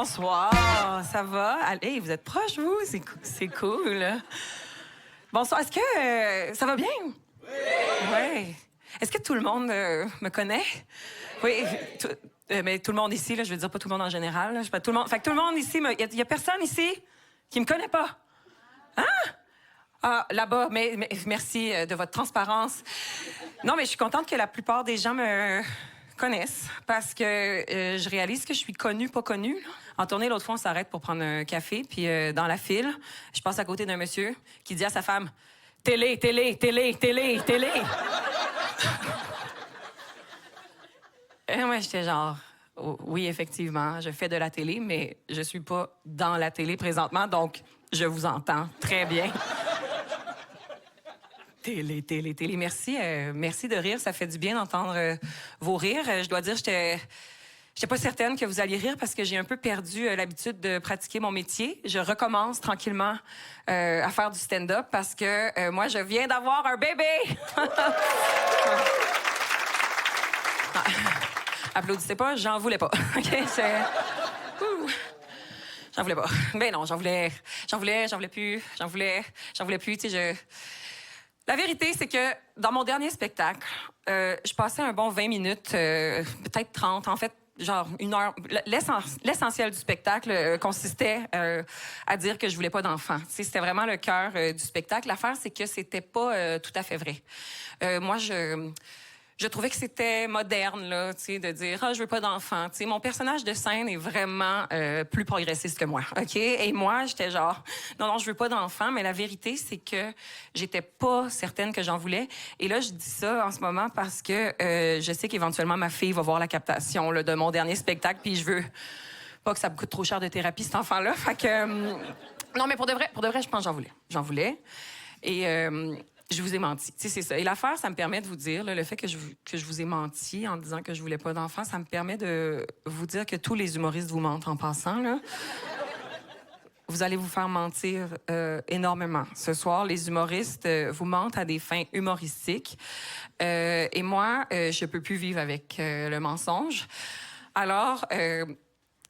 Bonsoir, ça va? Allez, vous êtes proches, vous? C'est cool. Bonsoir, est-ce que ça va bien? Oui. Est-ce que tout le monde me connaît? Oui, mais tout le monde ici, là, je veux dire pas tout le monde en général. Là, je sais pas, tout le monde. Fait que tout le monde ici, il y a personne ici qui me connaît pas. Hein? Ah, là-bas, mais merci de votre transparence. Non, mais je suis contente que la plupart des gens me connaissent parce que je réalise que je suis connue, pas connue. Là. En tournée, l'autre fois, on s'arrête pour prendre un café, puis dans la file, je passe à côté d'un monsieur qui dit à sa femme « Télé, télé, télé, télé, télé! » Et moi, j'étais genre « Oui, effectivement, je fais de la télé, mais je suis pas dans la télé présentement, donc je vous entends très bien. » Télé, télé, télé. Merci, merci de rire. Ça fait du bien d'entendre vos rires. Je dois dire, j'étais pas certaine que vous alliez rire parce que j'ai un peu perdu l'habitude de pratiquer mon métier. Je recommence tranquillement à faire du stand-up parce que moi, je viens d'avoir un bébé. Applaudissez pas, j'en voulais pas. OK, c'est... J'en voulais pas. Ben non, j'en voulais plus. Tu sais, La vérité, c'est que dans mon dernier spectacle, je passais un bon 20 minutes, peut-être 30, en fait, genre 1 heure. L'essentiel du spectacle consistait à dire que je voulais pas d'enfant. Tu sais, c'était vraiment le cœur du spectacle. L'affaire, c'est que c'était pas tout à fait vrai. Moi, je trouvais que c'était moderne, là, tu sais, de dire « Ah, je veux pas d'enfant ». Tu sais, mon personnage de scène est vraiment plus progressiste que moi, OK? Et moi, j'étais genre « Non, je veux pas d'enfant », mais la vérité, c'est que j'étais pas certaine que j'en voulais. Et là, je dis ça en ce moment parce que je sais qu'éventuellement, ma fille va voir la captation là, de mon dernier spectacle, puis je veux pas que ça me coûte trop cher de thérapie, cet enfant-là. Fait que... non, mais pour de vrai, je pense que j'en voulais. J'en voulais. Et... je vous ai menti. Tu sais, c'est ça. Et l'affaire, ça me permet de vous dire, là, le fait que je vous ai menti en disant que je voulais pas d'enfant, ça me permet de vous dire que tous les humoristes vous mentent en passant, là. Vous allez vous faire mentir énormément. Ce soir, les humoristes vous mentent à des fins humoristiques. Et moi, je peux plus vivre avec le mensonge. Alors...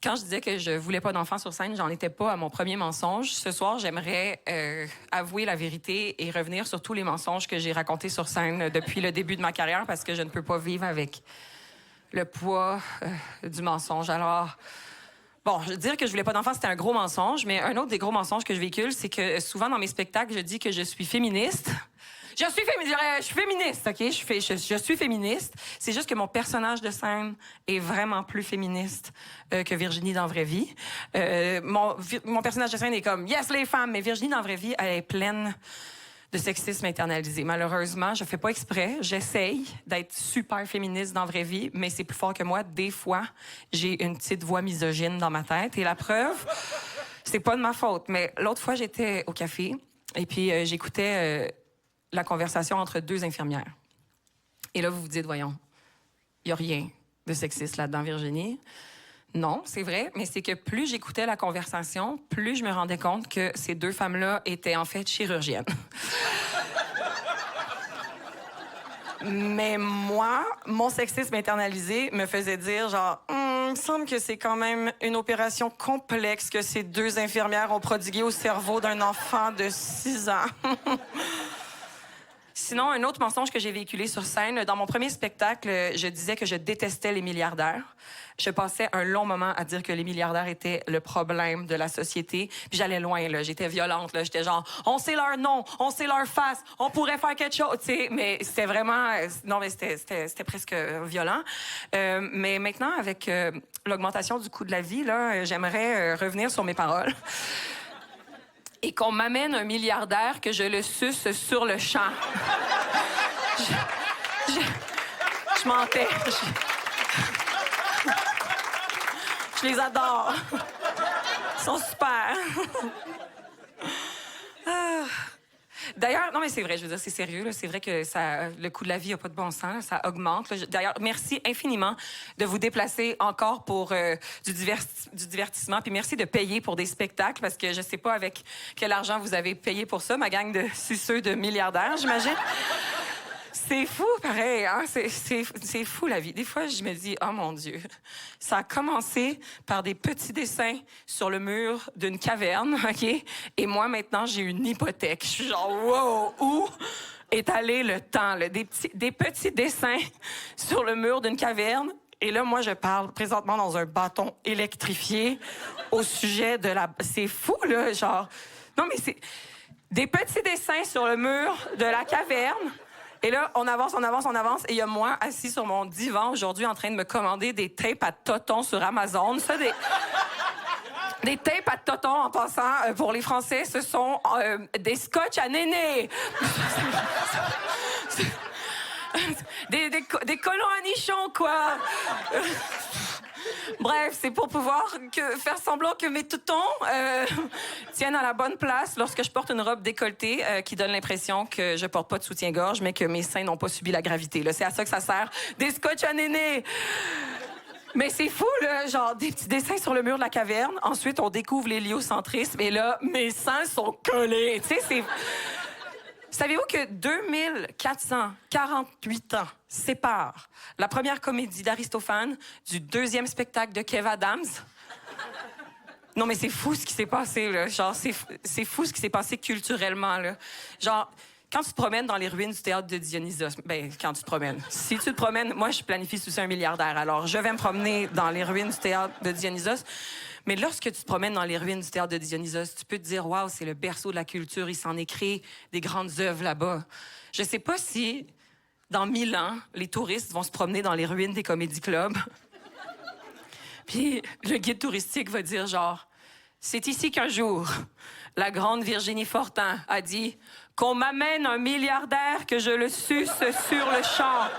quand je disais que je voulais pas d'enfant sur scène, j'en étais pas à mon premier mensonge. Ce soir, j'aimerais avouer la vérité et revenir sur tous les mensonges que j'ai racontés sur scène depuis le début de ma carrière parce que je ne peux pas vivre avec le poids du mensonge. Alors, bon, dire que je voulais pas d'enfant, c'était un gros mensonge, mais un autre des gros mensonges que je véhicule, c'est que souvent dans mes spectacles, je dis que je suis féministe. Je suis féministe, OK? Je suis féministe. C'est juste que mon personnage de scène est vraiment plus féministe que Virginie dans la vraie vie. Mon personnage de scène est comme « Yes, les femmes! » Mais Virginie dans la vraie vie, elle est pleine de sexisme internalisé. Malheureusement, je fais pas exprès. J'essaye d'être super féministe dans la vraie vie, mais c'est plus fort que moi. Des fois, j'ai une petite voix misogyne dans ma tête. Et la preuve, c'est pas de ma faute. Mais l'autre fois, j'étais au café et puis j'écoutais... la conversation entre 2 infirmières. Et là, vous vous dites, voyons, il n'y a rien de sexiste là-dedans, Virginie. Non, c'est vrai, mais c'est que plus j'écoutais la conversation, plus je me rendais compte que ces 2 femmes-là étaient en fait chirurgiennes. Mais moi, mon sexisme internalisé me faisait dire genre, il me semble que c'est quand même une opération complexe que ces 2 infirmières ont prodiguée au cerveau d'un enfant de 6 ans. Sinon, un autre mensonge que j'ai véhiculé sur scène, dans mon premier spectacle, je disais que je détestais les milliardaires. Je passais un long moment à dire que les milliardaires étaient le problème de la société. Puis j'allais loin, là. J'étais violente, là. J'étais genre, on sait leur nom, on sait leur face, on pourrait faire quelque chose, tu sais. Mais c'était vraiment... Non, mais c'était presque violent. Mais maintenant, avec l'augmentation du coût de la vie, là, j'aimerais revenir sur mes paroles. Et qu'on m'amène un milliardaire que je le suce sur le champ. Je mentais. Je les adore. Ils sont super. D'ailleurs, non, mais c'est vrai, je veux dire, c'est sérieux, là. C'est vrai que le coût de la vie n'a pas de bon sens, là, ça augmente. Là. D'ailleurs, merci infiniment de vous déplacer encore pour du divertissement, puis merci de payer pour des spectacles, parce que je sais pas avec quel argent vous avez payé pour ça, ma gang de suceux de milliardaires, j'imagine. C'est fou, pareil, hein? C'est fou, la vie. Des fois, je me dis, oh mon Dieu, ça a commencé par des petits dessins sur le mur d'une caverne, OK? Et moi, maintenant, j'ai une hypothèque. Je suis genre, wow, où est allé le temps, là? Des petits dessins sur le mur d'une caverne. Et là, moi, je parle présentement dans un bâton électrifié au sujet de la... C'est fou, là, genre... Non, mais c'est... Des petits dessins sur le mur de la caverne. Et là, on avance, et il y a moi assis sur mon divan aujourd'hui en train de me commander des tapes à totons sur Amazon. Ça, des tapes à totons, en passant, pour les Français, ce sont des scotch à néné. des collants à nichons, quoi. Bref, c'est pour pouvoir faire semblant que mes toutons tiennent à la bonne place lorsque je porte une robe décolletée qui donne l'impression que je porte pas de soutien-gorge, mais que mes seins n'ont pas subi la gravité. Là, c'est à ça que ça sert. Des scotch à néné. Mais c'est fou, là, genre des petits dessins sur le mur de la caverne. Ensuite, on découvre l'héliocentrisme. Et là, mes seins sont collés. Tu sais, c'est... Savez-vous que 2448 ans séparent la première comédie d'Aristophane du deuxième spectacle de Kev Adams? Non, mais c'est fou ce qui s'est passé, là. Genre, c'est fou ce qui s'est passé culturellement, là. Genre, quand tu te promènes dans les ruines du théâtre de Dionysos... Ben, quand tu te promènes. Si tu te promènes... Moi, je planifie sous un milliardaire, alors je vais me promener dans les ruines du théâtre de Dionysos. Mais lorsque tu te promènes dans les ruines du théâtre de Dionysos, tu peux te dire, waouh, c'est le berceau de la culture, il s'en est créé des grandes œuvres là-bas. Je sais pas si, dans 1000 ans, les touristes vont se promener dans les ruines des comédie clubs. Puis le guide touristique va dire genre, c'est ici qu'un jour, la grande Virginie Fortin a dit qu'on m'amène un milliardaire que je le suce sur le champ.